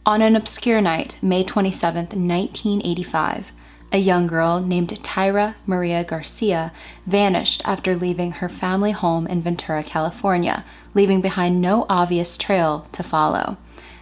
On an obscure night, May 27th, 1985, a young girl named Tyra Maria Garcia vanished after leaving her family home in Ventura, California, leaving behind no obvious trail to follow.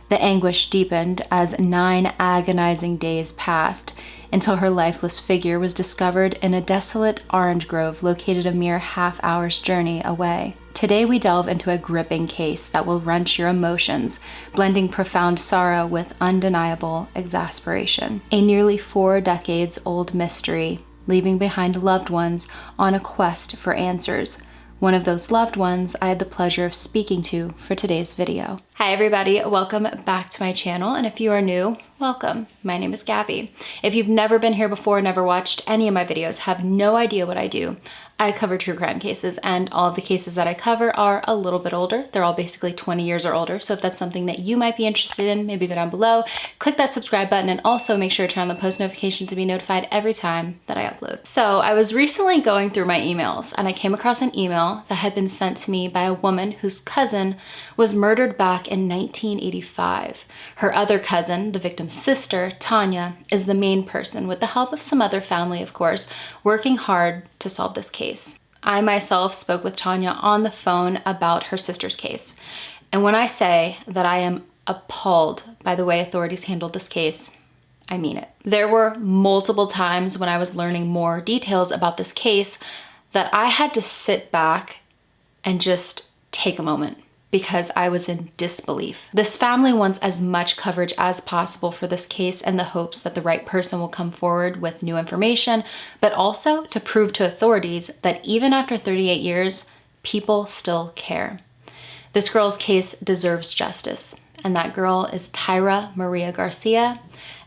The anguish deepened as 9 agonizing days passed until her lifeless figure was discovered in a desolate orange grove located a mere half-hour's journey away. Today we delve into a gripping case that will wrench your emotions, blending profound sorrow with undeniable exasperation. A nearly 4 decades old mystery, leaving behind loved ones on a quest for answers. One of those loved ones I had the pleasure of speaking to for today's video. Hi everybody, welcome back to my channel, and if you are new, welcome. My name is Gabby. If you've never been here before, never watched any of my videos, have no idea what I do, I cover true crime cases, and all of the cases that I cover are a little bit older. They're all basically 20 years or older, so if that's something that you might be interested in, maybe go down below, click that subscribe button, and also make sure to turn on the post notification to be notified every time that I upload. So I was recently going through my emails, and I came across an email that had been sent to me by a woman whose cousin was murdered back in 1985. Her other cousin, the victim's sister, Tanya, is the main person, with the help of some other family, of course, working hard to solve this case. I myself spoke with Tanya on the phone about her sister's case. And when I say that I am appalled by the way authorities handled this case, I mean it. There were multiple times when I was learning more details about this case that I had to sit back and just take a moment, because I was in disbelief. This family wants as much coverage as possible for this case in the hopes that the right person will come forward with new information, but also to prove to authorities that even after 38 years, people still care. This girl's case deserves justice, and that girl is Tyra Maria Garcia,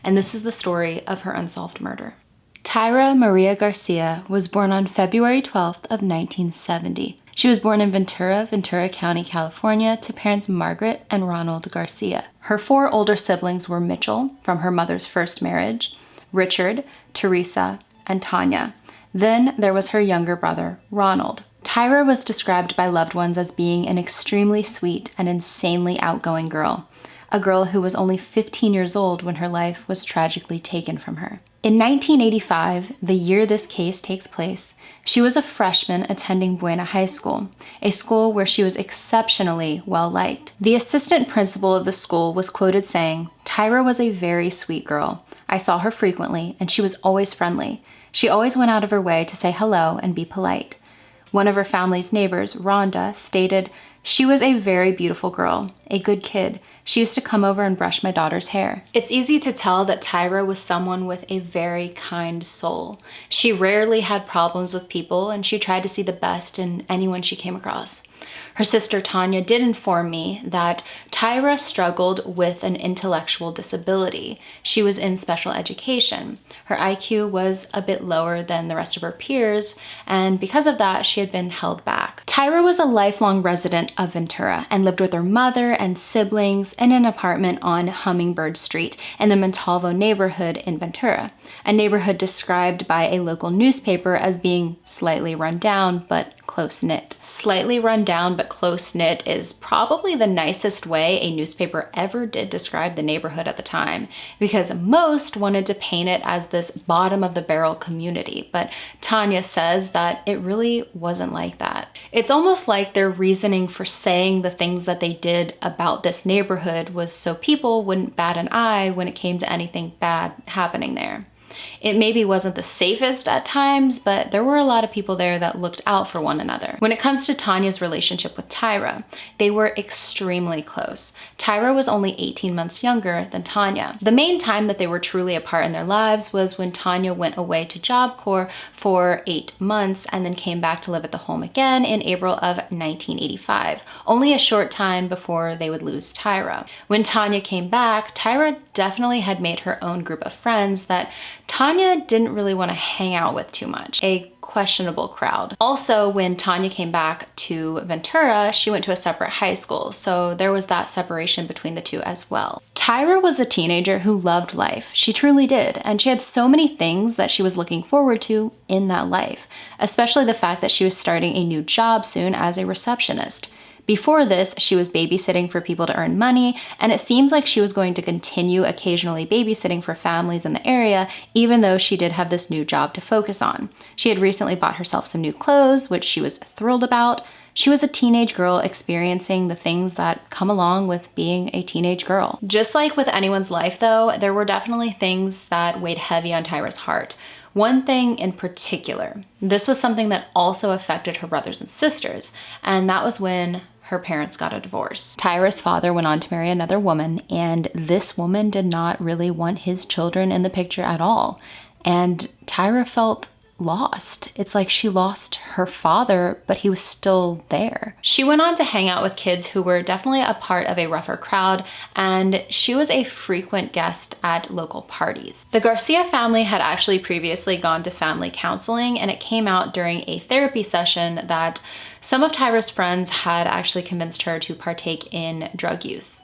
and this is the story of her unsolved murder. Tyra Maria Garcia was born on February 12th of 1970. She was born in Ventura, Ventura County, California, to parents Margaret and Ronald Garcia. Her 4 older siblings were Mitchell, from her mother's first marriage, Richard, Teresa, and Tanya. Then there was her younger brother, Ronald. Tyra was described by loved ones as being an extremely sweet and insanely outgoing girl, a girl who was only 15 years old when her life was tragically taken from her. In 1985, the year this case takes place, she was a freshman attending Buena High School, a school where she was exceptionally well-liked. The assistant principal of the school was quoted saying, "Tyra was a very sweet girl. I saw her frequently, and she was always friendly. She always went out of her way to say hello and be polite." One of her family's neighbors, Rhonda, stated, "She was a very beautiful girl, a good kid. She used to come over and brush my daughter's hair." It's easy to tell that Tyra was someone with a very kind soul. She rarely had problems with people, and she tried to see the best in anyone she came across. Her sister Tanya did inform me that Tyra struggled with an intellectual disability. She was in special education. Her IQ was a bit lower than the rest of her peers, and because of that, she had been held back. Tyra was a lifelong resident of Ventura and lived with her mother and siblings in an apartment on Hummingbird Street in the Montalvo neighborhood in Ventura, a neighborhood described by a local newspaper as being slightly run down but close-knit. Slightly run down but close-knit is probably the nicest way a newspaper ever did describe the neighborhood at the time, because most wanted to paint it as this bottom-of-the-barrel community, but Tanya says that it really wasn't like that. It's almost like their reasoning for saying the things that they did about this neighborhood was so people wouldn't bat an eye when it came to anything bad happening there. It maybe wasn't the safest at times, but there were a lot of people there that looked out for one another. When it comes to Tanya's relationship with Tyra, they were extremely close. Tyra was only 18 months younger than Tanya. The main time that they were truly apart in their lives was when Tanya went away to Job Corps for 8 months and then came back to live at the home again in April of 1985, only a short time before they would lose Tyra. When Tanya came back, Tyra definitely had made her own group of friends that Tanya didn't really want to hang out with too much, a questionable crowd. Also, when Tanya came back to Ventura, she went to a separate high school, so there was that separation between the two as well. Tyra was a teenager who loved life. She truly did, and she had so many things that she was looking forward to in that life, especially the fact that she was starting a new job soon as a receptionist. Before this, she was babysitting for people to earn money, and it seems like she was going to continue occasionally babysitting for families in the area, even though she did have this new job to focus on. She had recently bought herself some new clothes, which she was thrilled about. She was a teenage girl experiencing the things that come along with being a teenage girl. Just like with anyone's life though, there were definitely things that weighed heavy on Tyra's heart. One thing in particular, this was something that also affected her brothers and sisters, and that was when her parents got a divorce. Tyra's father went on to marry another woman, and this woman did not really want his children in the picture at all. And Tyra felt lost. It's like she lost her father, but he was still there. She went on to hang out with kids who were definitely a part of a rougher crowd, and she was a frequent guest at local parties. The Garcia family had actually previously gone to family counseling, and it came out during a therapy session that some of Tyra's friends had actually convinced her to partake in drug use.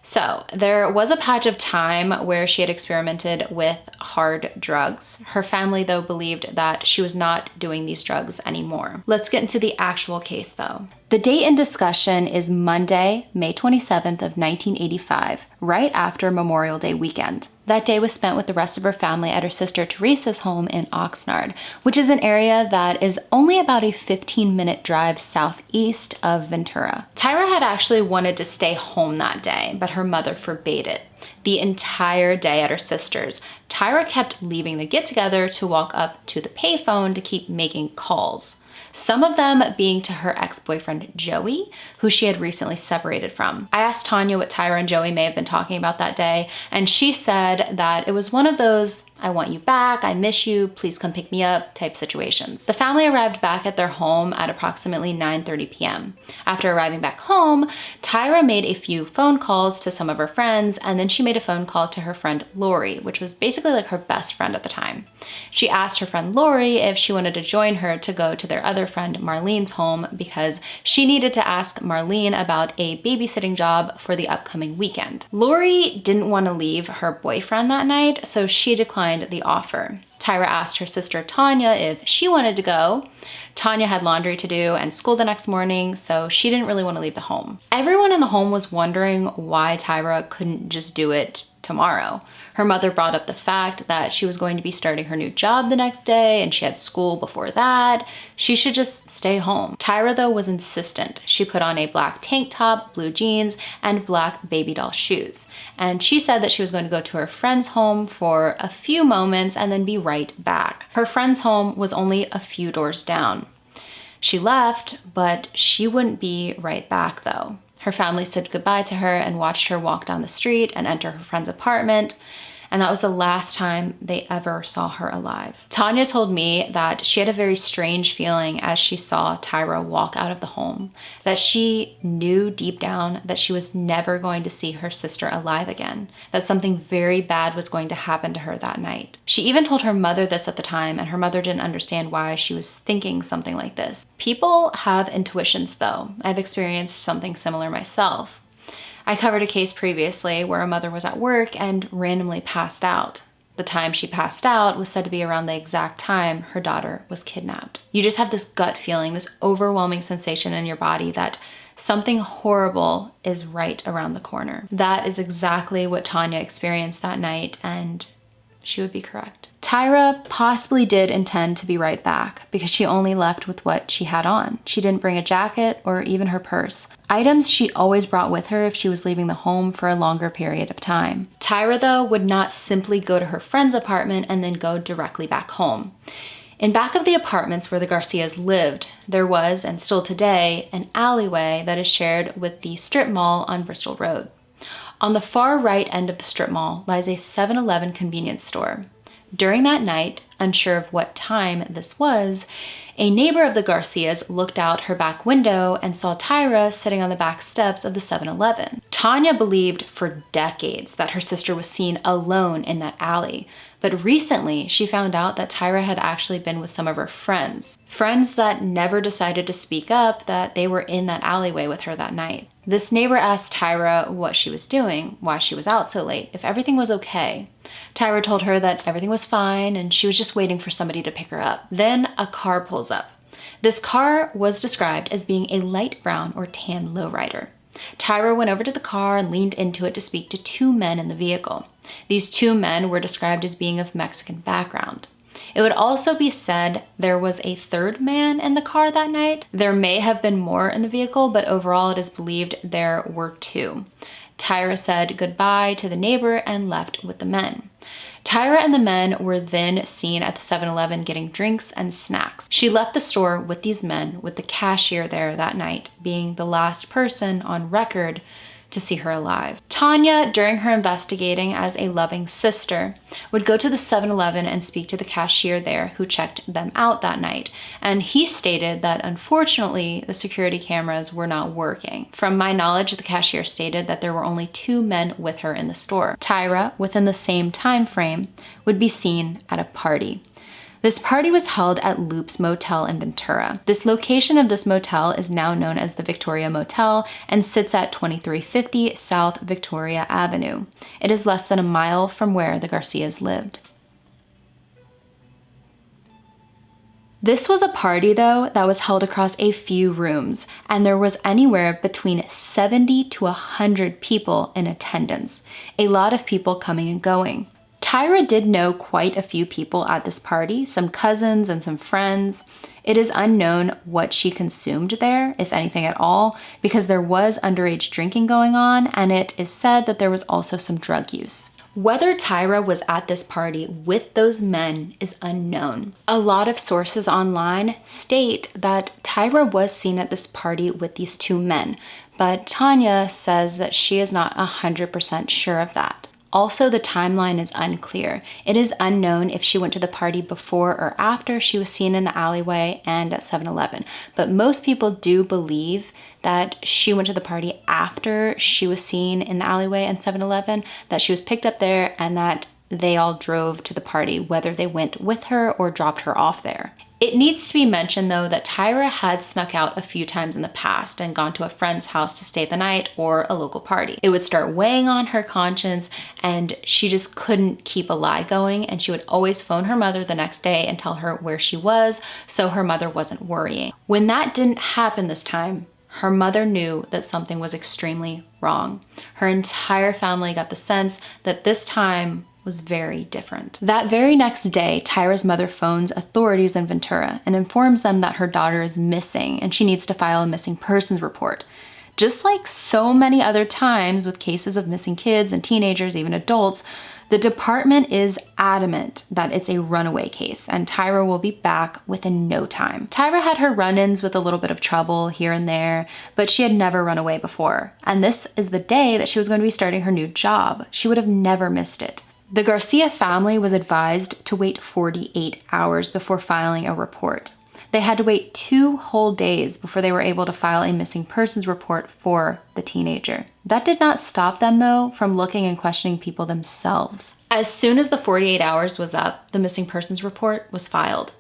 So there was a patch of time where she had experimented with hard drugs. Her family, though, believed that she was not doing these drugs anymore. Let's get into the actual case, though. The date in discussion is Monday, May 27th of 1985, right after Memorial Day weekend. That day was spent with the rest of her family at her sister Teresa's home in Oxnard, which is an area that is only about a 15-minute drive southeast of Ventura. Tyra had actually wanted to stay home that day, but her mother forbade it. The entire day at her sister's, Tyra kept leaving the get-together to walk up to the payphone to keep making calls. Some of them being to her ex-boyfriend Joey, who she had recently separated from. I asked Tanya what Tyra and Joey may have been talking about that day, and she said that it was one of those "I want you back, I miss you, please come pick me up" type situations. The family arrived back at their home at approximately 9:30 p.m. After arriving back home, Tyra made a few phone calls to some of her friends, and then she made a phone call to her friend Lori, which was basically like her best friend at the time. She asked her friend Lori if she wanted to join her to go to their other friend Marlene's home because she needed to ask Marlene about a babysitting job for the upcoming weekend. Lori didn't want to leave her boyfriend that night, so she declined the offer. Tyra asked her sister Tanya if she wanted to go. Tanya had laundry to do and school the next morning, so she didn't really want to leave the home. Everyone in the home was wondering why Tyra couldn't just do it tomorrow. Her mother brought up the fact that she was going to be starting her new job the next day and she had school before that. She should just stay home. Tyra, though, was insistent. She put on a black tank top, blue jeans, and black baby doll shoes. And she said that she was going to go to her friend's home for a few moments and then be right back. Her friend's home was only a few doors down. She left, but she wouldn't be right back, though. Her family said goodbye to her and watched her walk down the street and enter her friend's apartment, and that was the last time they ever saw her alive. Tanya told me that she had a very strange feeling as she saw Tyra walk out of the home, that she knew deep down that she was never going to see her sister alive again, that something very bad was going to happen to her that night. She even told her mother this at the time, and her mother didn't understand why she was thinking something like this. People have intuitions, though. I've experienced something similar myself. I covered a case previously where a mother was at work and randomly passed out. The time she passed out was said to be around the exact time her daughter was kidnapped. You just have this gut feeling, this overwhelming sensation in your body that something horrible is right around the corner. That is exactly what Tanya experienced that night, and she would be correct. Tyra possibly did intend to be right back because she only left with what she had on. She didn't bring a jacket or even her purse, items she always brought with her if she was leaving the home for a longer period of time. Tyra, though, would not simply go to her friend's apartment and then go directly back home. In back of the apartments where the Garcias lived, there was, and still today, an alleyway that is shared with the strip mall on Bristol Road. On the far right end of the strip mall lies a 7-Eleven convenience store. During that night, unsure of what time this was, a neighbor of the Garcias looked out her back window and saw Tyra sitting on the back steps of the 7-Eleven. Tanya believed for decades that her sister was seen alone in that alley, but recently she found out that Tyra had actually been with some of her friends that never decided to speak up that they were in that alleyway with her that night. This neighbor asked Tyra what she was doing, why she was out so late, if everything was okay. Tyra told her that everything was fine and she was just waiting for somebody to pick her up. Then a car pulls up. This car was described as being a light brown or tan lowrider. Tyra went over to the car and leaned into it to speak to two men in the vehicle. These two men were described as being of Mexican background. It would also be said there was a third man in the car that night. There may have been more in the vehicle, but overall it is believed there were two. Tyra said goodbye to the neighbor and left with the men. Tyra and the men were then seen at the 7-Eleven getting drinks and snacks. She left the store with these men, with the cashier there that night being the last person on record to see her alive. Tanya, during her investigating as a loving sister, would go to the 7-Eleven and speak to the cashier there who checked them out that night. And he stated that unfortunately, the security cameras were not working. From my knowledge, the cashier stated that there were only two men with her in the store. Tyra, within the same time frame, would be seen at a party. This party was held at Loop's Motel in Ventura. This location of this motel is now known as the Victoria Motel and sits at 2350 South Victoria Avenue. It is less than a mile from where the Garcias lived. This was a party, though, that was held across a few rooms, and there was anywhere between 70 to 100 people in attendance. A lot of people coming and going. Tyra did know quite a few people at this party, some cousins and some friends. It is unknown what she consumed there, if anything at all, because there was underage drinking going on, and it is said that there was also some drug use. Whether Tyra was at this party with those men is unknown. A lot of sources online state that Tyra was seen at this party with these two men, but Tanya says that she is not 100% sure of that. Also, the timeline is unclear. It is unknown if she went to the party before or after she was seen in the alleyway and at 7-Eleven. But most people do believe that she went to the party after she was seen in the alleyway and 7-Eleven, that she was picked up there and that they all drove to the party, whether they went with her or dropped her off there. It needs to be mentioned, though, that Tyra had snuck out a few times in the past and gone to a friend's house to stay the night or a local party. It would start weighing on her conscience and she just couldn't keep a lie going, and she would always phone her mother the next day and tell her where she was so her mother wasn't worrying. When that didn't happen this time, her mother knew that something was extremely wrong. Her entire family got the sense that this time was very different. That very next day, Tyra's mother phones authorities in Ventura and informs them that her daughter is missing and she needs to file a missing persons report. Just like so many other times with cases of missing kids and teenagers, even adults, the department is adamant that it's a runaway case and Tyra will be back within no time. Tyra had her run-ins with a little bit of trouble here and there, but she had never run away before. And this is the day that she was going to be starting her new job. She would have never missed it. The Garcia family was advised to wait 48 hours before filing a report. They had to wait 2 whole days before they were able to file a missing persons report for the teenager. That did not stop them, though, from looking and questioning people themselves. As soon as the 48 hours was up, the missing persons report was filed.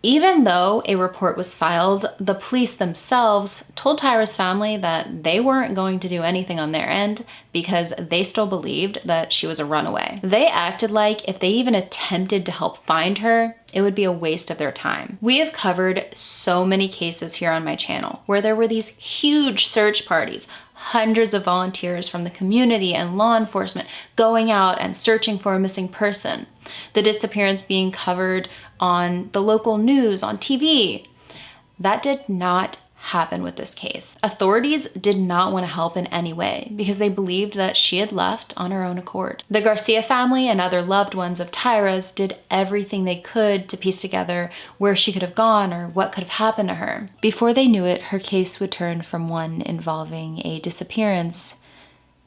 Even though a report was filed, the police themselves told Tyra's family that they weren't going to do anything on their end because they still believed that she was a runaway. They acted like if they even attempted to help find her, it would be a waste of their time. We have covered so many cases here on my channel where there were these huge search parties, hundreds of volunteers from the community and law enforcement going out and searching for a missing person. The disappearance being covered on the local news, on TV. That did not happen with this case. Authorities did not want to help in any way because they believed that she had left on her own accord. The Garcia family and other loved ones of Tyra's did everything they could to piece together where she could have gone or what could have happened to her. Before they knew it, her case would turn from one involving a disappearance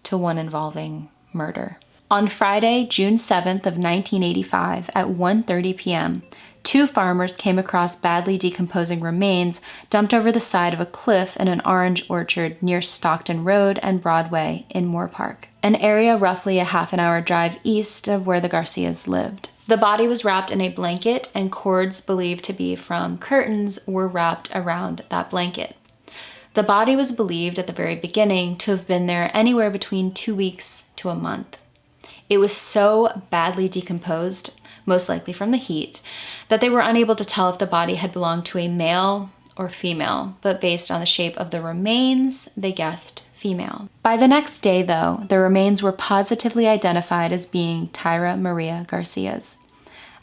to one involving murder. On Friday, June 7th of 1985 at 1:30 p.m., 2 farmers came across badly decomposing remains dumped over the side of a cliff in an orange orchard near Stockton Road and Broadway in Moore Park, an area roughly a half-an-hour drive east of where the Garcias lived. The body was wrapped in a blanket, and cords believed to be from curtains were wrapped around that blanket. The body was believed at the very beginning to have been there anywhere between 2 weeks to a month. It was so badly decomposed, most likely from the heat, that they were unable to tell if the body had belonged to a male or female, but based on the shape of the remains, they guessed female. By the next day, though, the remains were positively identified as being Tyra Maria Garcia's.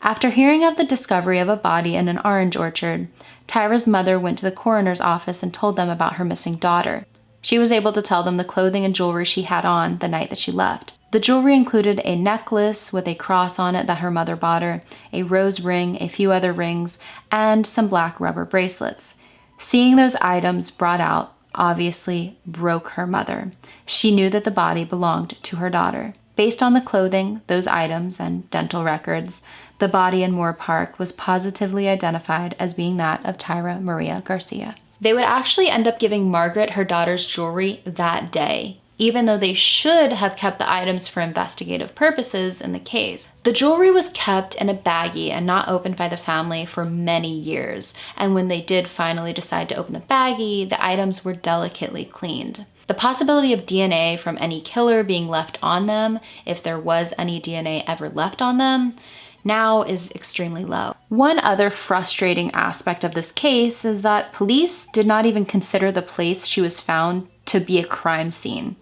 After hearing of the discovery of a body in an orange orchard, Tyra's mother went to the coroner's office and told them about her missing daughter. She was able to tell them the clothing and jewelry she had on the night that she left. The jewelry included a necklace with a cross on it that her mother bought her, a rose ring, a few other rings, and some black rubber bracelets. Seeing those items brought out obviously broke her mother. She knew that the body belonged to her daughter. Based on the clothing, those items, and dental records, the body in Moore Park was positively identified as being that of Tyra Maria Garcia. They would actually end up giving Margaret her daughter's jewelry that day, even though they should have kept the items for investigative purposes in the case. The jewelry was kept in a baggie and not opened by the family for many years, and when they did finally decide to open the baggie, the items were delicately cleaned. The possibility of DNA from any killer being left on them, if there was any DNA ever left on them, now is extremely low. One other frustrating aspect of this case is that police did not even consider the place she was found to be a crime scene.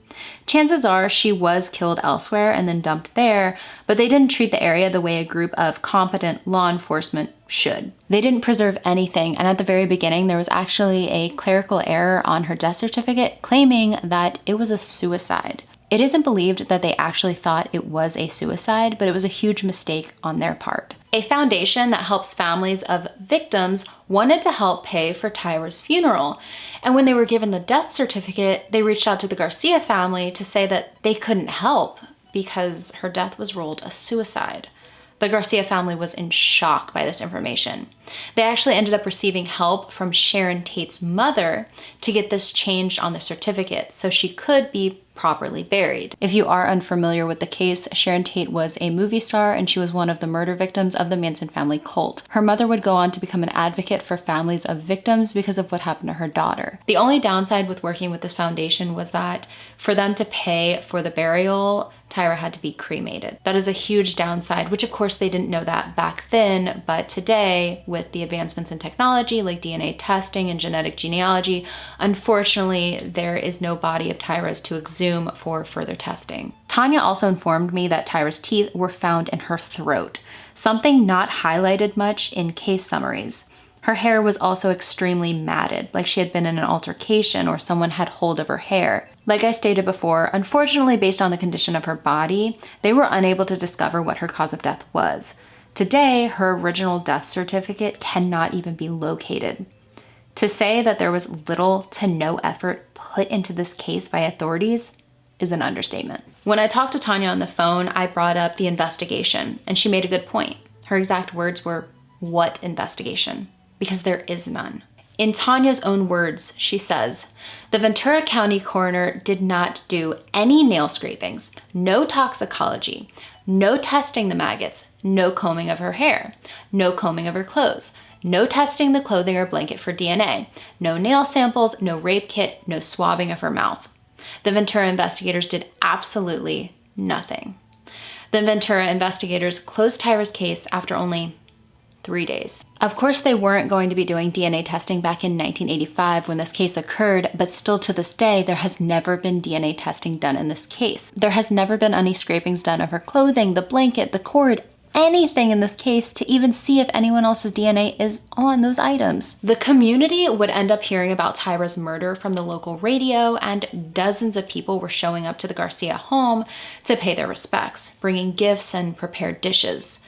Chances are she was killed elsewhere and then dumped there, but they didn't treat the area the way a group of competent law enforcement should. They didn't preserve anything, and at the very beginning there was actually a clerical error on her death certificate claiming that it was a suicide. It isn't believed that they actually thought it was a suicide, but it was a huge mistake on their part. A foundation that helps families of victims wanted to help pay for Tyra's funeral. And when they were given the death certificate, they reached out to the Garcia family to say that they couldn't help because her death was ruled a suicide. The Garcia family was in shock by this information. They actually ended up receiving help from Sharon Tate's mother to get this changed on the certificate so she could be properly buried. If you are unfamiliar with the case, Sharon Tate was a movie star and she was one of the murder victims of the Manson family cult. Her mother would go on to become an advocate for families of victims because of what happened to her daughter. The only downside with working with this foundation was that for them to pay for the burial, Tyra had to be cremated. That is a huge downside, which of course they didn't know that back then, but today with the advancements in technology like DNA testing and genetic genealogy, unfortunately there is no body of Tyra's to exhume for further testing. Tanya also informed me that Tyra's teeth were found in her throat, something not highlighted much in case summaries. Her hair was also extremely matted, like she had been in an altercation or someone had hold of her hair. Like I stated before, unfortunately, based on the condition of her body, they were unable to discover what her cause of death was. Today, her original death certificate cannot even be located. To say that there was little to no effort put into this case by authorities is an understatement. When I talked to Tanya on the phone, I brought up the investigation, and she made a good point. Her exact words were, "What investigation?" Because there is none. In Tanya's own words, she says, "The Ventura County coroner did not do any nail scrapings, no toxicology, no testing the maggots, no combing of her hair, no combing of her clothes, no testing the clothing or blanket for DNA, no nail samples, no rape kit, no swabbing of her mouth. The Ventura investigators did absolutely nothing." The Ventura investigators closed Tyra's case after only 3 days. Of course, they weren't going to be doing DNA testing back in 1985 when this case occurred, but still to this day, there has never been DNA testing done in this case. There has never been any scrapings done of her clothing, the blanket, the cord, anything in this case to even see if anyone else's DNA is on those items. The community would end up hearing about Tyra's murder from the local radio, and dozens of people were showing up to the Garcia home to pay their respects, bringing gifts and prepared dishes.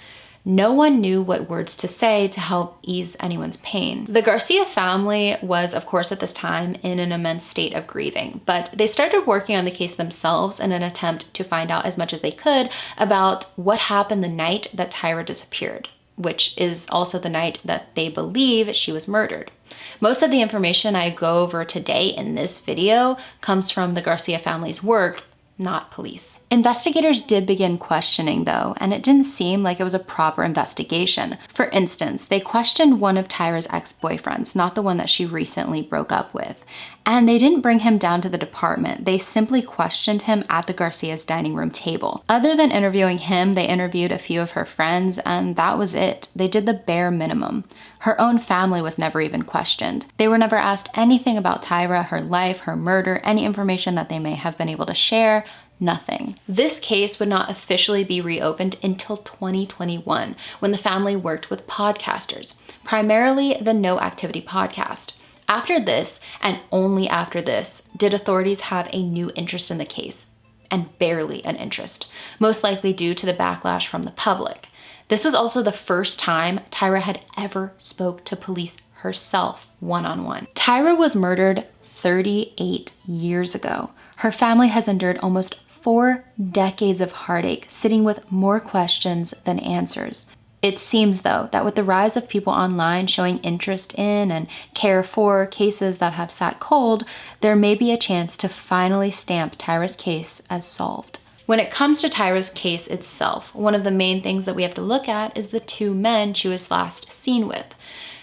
No one knew what words to say to help ease anyone's pain. The Garcia family was, of course, at this time in an immense state of grieving, but they started working on the case themselves in an attempt to find out as much as they could about what happened the night that Tyra disappeared, which is also the night that they believe she was murdered. Most of the information I go over today in this video comes from the Garcia family's work, not police. Investigators did begin questioning though, and it didn't seem like it was a proper investigation. For instance, they questioned one of Tyra's ex-boyfriends, not the one that she recently broke up with. And they didn't bring him down to the department. They simply questioned him at the Garcia's dining room table. Other than interviewing him, they interviewed a few of her friends, and that was it. They did the bare minimum. Her own family was never even questioned. They were never asked anything about Tyra, her life, her murder, any information that they may have been able to share. Nothing. This case would not officially be reopened until 2021, when the family worked with podcasters, primarily the No Activity podcast. After this, and only after this, did authorities have a new interest in the case, and barely an interest, most likely due to the backlash from the public. This was also the first time Tyra had ever spoke to police herself one-on-one. Tyra was murdered 38 years ago. Her family has endured almost 4 decades of heartache, sitting with more questions than answers. It seems, though, that with the rise of people online showing interest in and care for cases that have sat cold, there may be a chance to finally stamp Tyra's case as solved. When it comes to Tyra's case itself, one of the main things that we have to look at is the 2 men she was last seen with.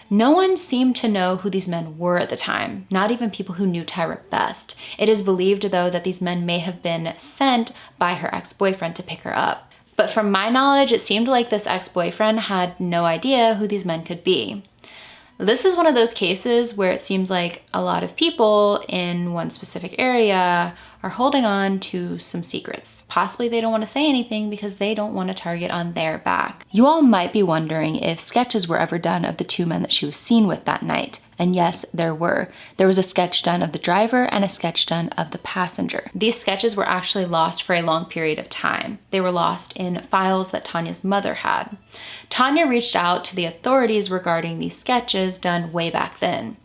No one seemed to know who these men were at the time, not even people who knew Tyra best. It is believed, though, that these men may have been sent by her ex-boyfriend to pick her up. But from my knowledge, it seemed like this ex-boyfriend had no idea who these men could be. This is one of those cases where it seems like a lot of people in one specific area are holding on to some secrets. Possibly they don't want to say anything because they don't want a target on their back. You all might be wondering if sketches were ever done of the 2 men that she was seen with that night. And yes, there were. There was a sketch done of the driver and a sketch done of the passenger. These sketches were actually lost for a long period of time. They were lost in files that Tanya's mother had. Tanya reached out to the authorities regarding these sketches done way back then.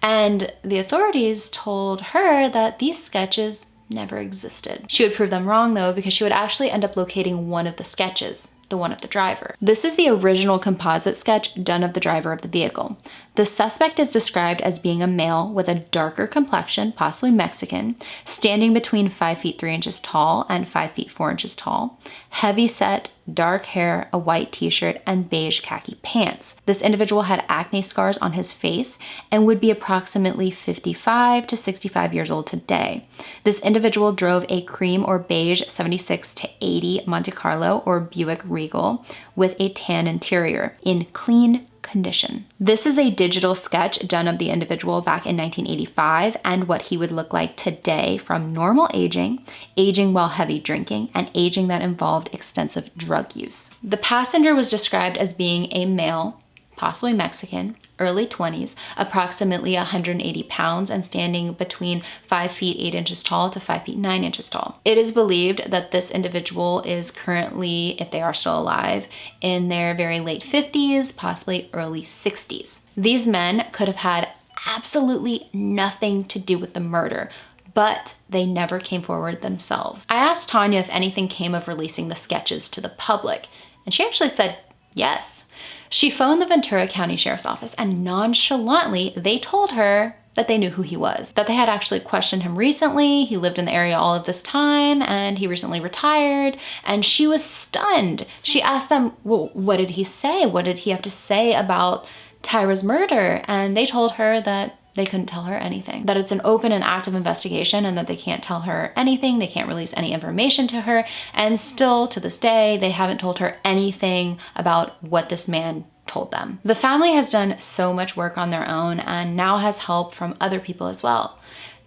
And the authorities told her that these sketches never existed. She would prove them wrong though, because she would actually end up locating one of the sketches, the one of the driver. This is the original composite sketch done of the driver of the vehicle. The suspect is described as being a male with a darker complexion, possibly Mexican, standing between 5 feet 3 inches tall and 5 feet 4 inches tall, heavy set, dark hair, a white t-shirt, and beige khaki pants. This individual had acne scars on his face and would be approximately 55 to 65 years old today. This individual drove a cream or beige 76 to 80 Monte Carlo or Buick Regal with a tan interior in clean condition. This is a digital sketch done of the individual back in 1985 and what he would look like today from normal aging, aging while heavy drinking, and aging that involved extensive drug use. The passenger was described as being a male, possibly Mexican, early 20s, approximately 180 pounds, and standing between 5 feet 8 inches tall to 5 feet 9 inches tall. It is believed that this individual is currently, if they are still alive, in their very late 50s, possibly early 60s. These men could have had absolutely nothing to do with the murder, but they never came forward themselves. I asked Tanya if anything came of releasing the sketches to the public, and she actually said yes. She phoned the Ventura County Sheriff's Office, and nonchalantly, they told her that they knew who he was, that they had actually questioned him recently. He lived in the area all of this time, and he recently retired, and she was stunned. She asked them, well, what did he say? What did he have to say about Tyra's murder? And they told her that they couldn't tell her anything, that it's an open and active investigation and that they can't tell her anything, they can't release any information to her, and still to this day, they haven't told her anything about what this man told them. The family has done so much work on their own and now has help from other people as well.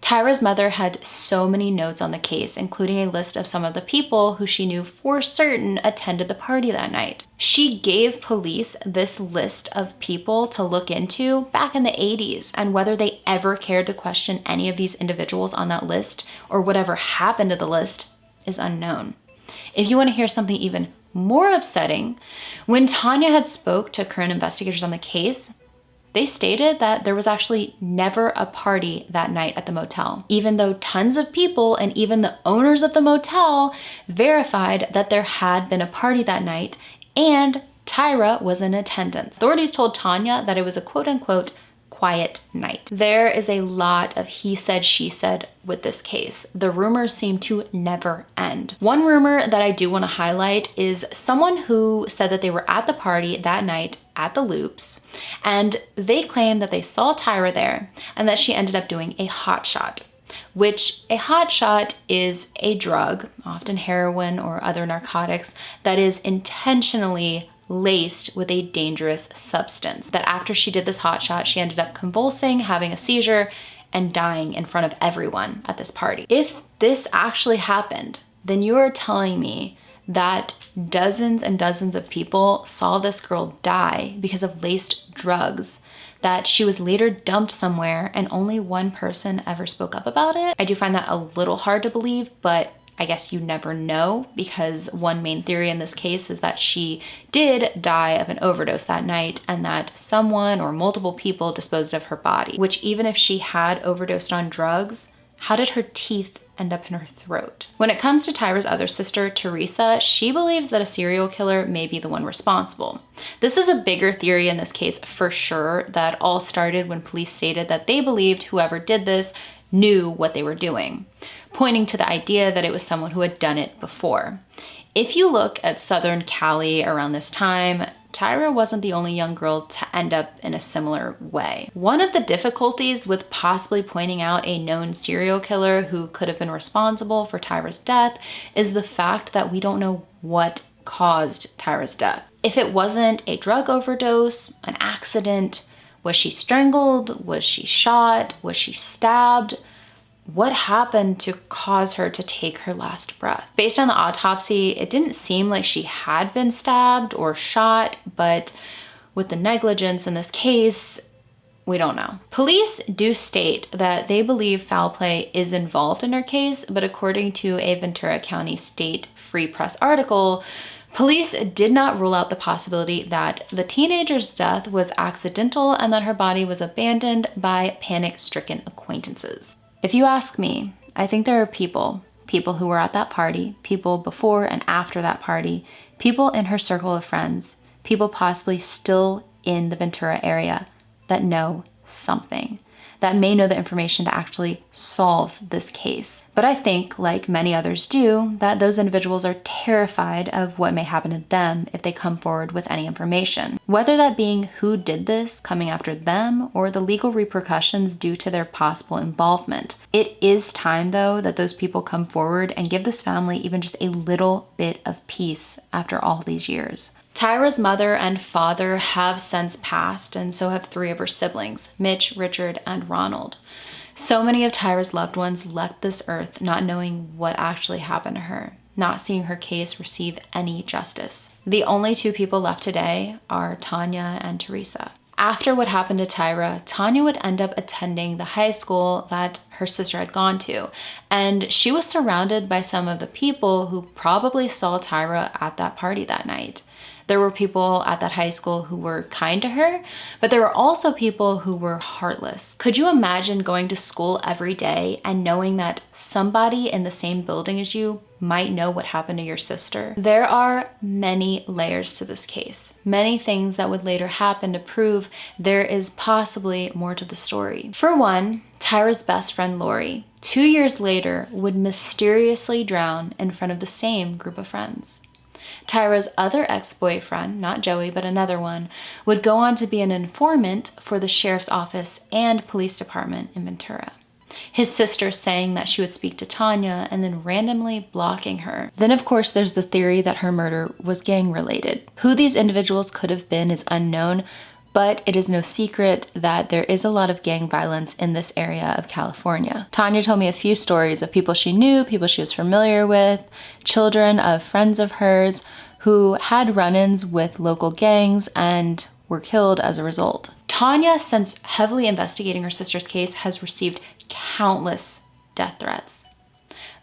Tyra's mother had so many notes on the case, including a list of some of the people who she knew for certain attended the party that night. She gave police this list of people to look into back in the 80s, and whether they ever cared to question any of these individuals on that list or whatever happened to the list is unknown. If you want to hear something even more upsetting, when Tanya had spoke to current investigators on the case, they stated that there was actually never a party that night at the motel, even though tons of people and even the owners of the motel verified that there had been a party that night and Tyra was in attendance. Authorities told Tanya that it was a quote-unquote quiet night. There is a lot of he said, she said with this case. The rumors seem to never end. One rumor that I do want to highlight is someone who said that they were at the party that night at the Loops, and they claim that they saw Tyra there and that she ended up doing a hot shot, which a hot shot is a drug, often heroin or other narcotics, that is intentionally laced with a dangerous substance. That after she did this hot shot, she ended up convulsing, having a seizure, and dying in front of everyone at this party. If this actually happened, then you are telling me that dozens and dozens of people saw this girl die because of laced drugs, that she was later dumped somewhere and only one person ever spoke up about it. I do find that a little hard to believe, but I guess you never know, because one main theory in this case is that she did die of an overdose that night and that someone or multiple people disposed of her body, which even if she had overdosed on drugs, how did her teeth end up in her throat? When it comes to Tyra's other sister, Teresa, she believes that a serial killer may be the one responsible. This is a bigger theory in this case for sure, that all started when police stated that they believed whoever did this knew what they were doing, pointing to the idea that it was someone who had done it before. If you look at Southern Cali around this time, Tyra wasn't the only young girl to end up in a similar way. One of the difficulties with possibly pointing out a known serial killer who could have been responsible for Tyra's death is the fact that we don't know what caused Tyra's death. If it wasn't a drug overdose, an accident, was she strangled? Was she shot? Was she stabbed? What happened to cause her to take her last breath? Based on the autopsy, it didn't seem like she had been stabbed or shot, but with the negligence in this case, we don't know. Police do state that they believe foul play is involved in her case, but according to a Ventura County State Free Press article, police did not rule out the possibility that the teenager's death was accidental and that her body was abandoned by panic-stricken acquaintances. If you ask me, I think there are people who were at that party, people before and after that party, people in her circle of friends, people possibly still in the Ventura area that know something, that may know the information to actually solve this case. But I think, like many others do, that those individuals are terrified of what may happen to them if they come forward with any information. Whether that being who did this coming after them or the legal repercussions due to their possible involvement. It is time, though, that those people come forward and give this family even just a little bit of peace after all these years. Tyra's mother and father have since passed, and so have 3 of her siblings, Mitch, Richard, and Ronald. So many of Tyra's loved ones left this earth not knowing what actually happened to her, not seeing her case receive any justice. The only 2 people left today are Tanya and Teresa. After what happened to Tyra, Tanya would end up attending the high school that her sister had gone to, and she was surrounded by some of the people who probably saw Tyra at that party that night. There were people at that high school who were kind to her, but there were also people who were heartless. Could you imagine going to school every day and knowing that somebody in the same building as you might know what happened to your sister? There are many layers to this case, many things that would later happen to prove there is possibly more to the story. For one, Tyra's best friend Lori, 2 years later, would mysteriously drown in front of the same group of friends. Tyra's other ex-boyfriend, not Joey, but another one, would go on to be an informant for the sheriff's office and police department in Ventura. His sister saying that she would speak to Tanya and then randomly blocking her. Then of course there's the theory that her murder was gang-related. Who these individuals could have been is unknown, but it is no secret that there is a lot of gang violence in this area of California. Tanya told me a few stories of people she knew, people she was familiar with, children of friends of hers who had run-ins with local gangs and were killed as a result. Tanya, since heavily investigating her sister's case, has received countless death threats.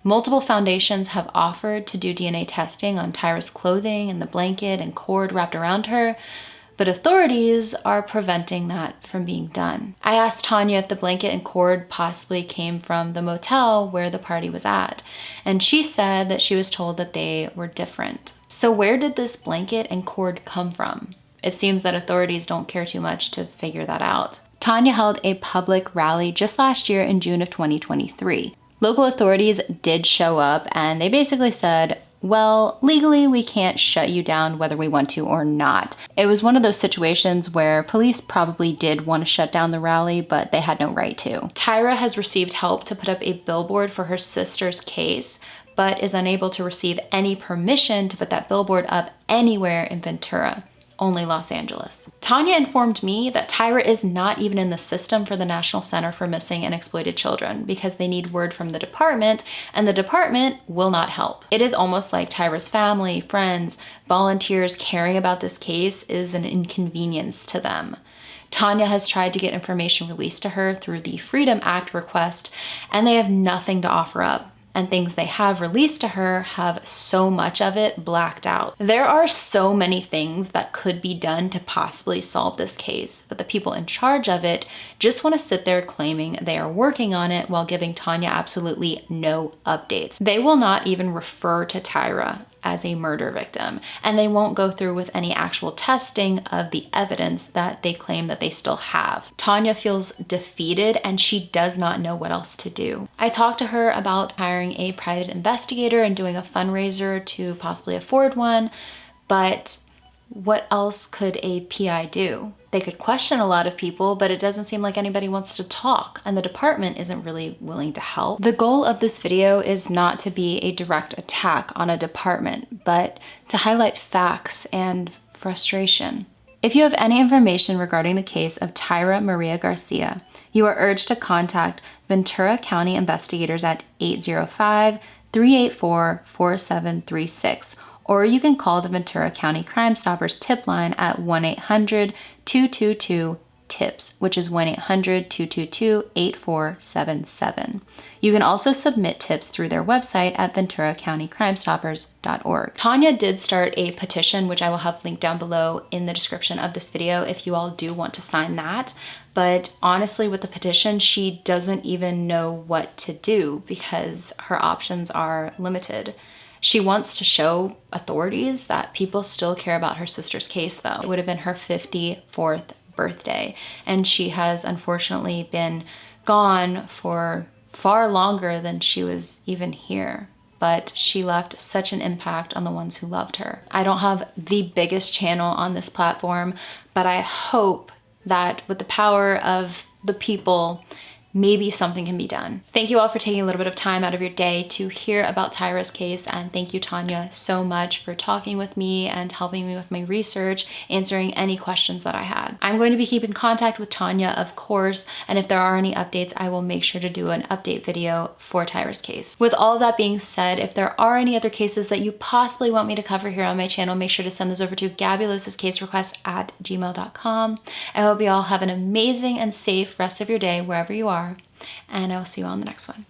Multiple foundations have offered to do DNA testing on Tyra's clothing and the blanket and cord wrapped around her, but authorities are preventing that from being done. I asked Tanya if the blanket and cord possibly came from the motel where the party was at, and she said that she was told that they were different. So where did this blanket and cord come from? It seems that authorities don't care too much to figure that out. Tanya held a public rally just last year in June of 2023. Local authorities did show up and they basically said, well, legally we can't shut you down whether we want to or not. It was one of those situations where police probably did want to shut down the rally, but they had no right to. Tyra has received help to put up a billboard for her sister's case, but is unable to receive any permission to put that billboard up anywhere in Ventura. Only Los Angeles. Tanya informed me that Tyra is not even in the system for the National Center for Missing and Exploited Children because they need word from the department and the department will not help. It is almost like Tyra's family, friends, volunteers caring about this case is an inconvenience to them. Tanya has tried to get information released to her through the Freedom Act request and they have nothing to offer up. And things they have released to her have so much of it blacked out. There are so many things that could be done to possibly solve this case, but the people in charge of it just want to sit there claiming they are working on it while giving Tanya absolutely no updates. They will not even refer to Tyra as a murder victim, and they won't go through with any actual testing of the evidence that they claim that they still have. Tanya feels defeated and she does not know what else to do. I talked to her about hiring a private investigator and doing a fundraiser to possibly afford one, but what else could a PI do? They could question a lot of people, but it doesn't seem like anybody wants to talk, and the department isn't really willing to help. The goal of this video is not to be a direct attack on a department, but to highlight facts and frustration. If you have any information regarding the case of Tyra Maria Garcia, you are urged to contact Ventura County investigators at 805-384-4736, or you can call the Ventura County Crime Stoppers tip line at 1-800-222-TIPS, which is 1-800-222-8477. You can also submit tips through their website at venturacountycrimestoppers.org. Tanya did start a petition, which I will have linked down below in the description of this video if you all do want to sign that. But honestly, with the petition, she doesn't even know what to do because her options are limited. She wants to show authorities that people still care about her sister's case, though. It would have been her 54th birthday, and she has unfortunately been gone for far longer than she was even here. But she left such an impact on the ones who loved her. I don't have the biggest channel on this platform, but I hope that with the power of the people, maybe something can be done. Thank you all for taking a little bit of time out of your day to hear about Tyra's case, and thank you, Tanya, so much for talking with me and helping me with my research, answering any questions that I had. I'm going to be keeping contact with Tanya, of course, and if there are any updates, I will make sure to do an update video for Tyra's case. With all of that being said, if there are any other cases that you possibly want me to cover here on my channel, make sure to send those over to gabulosiscaserequests@gmail.com. I hope you all have an amazing and safe rest of your day wherever you are, and I will see you on the next one.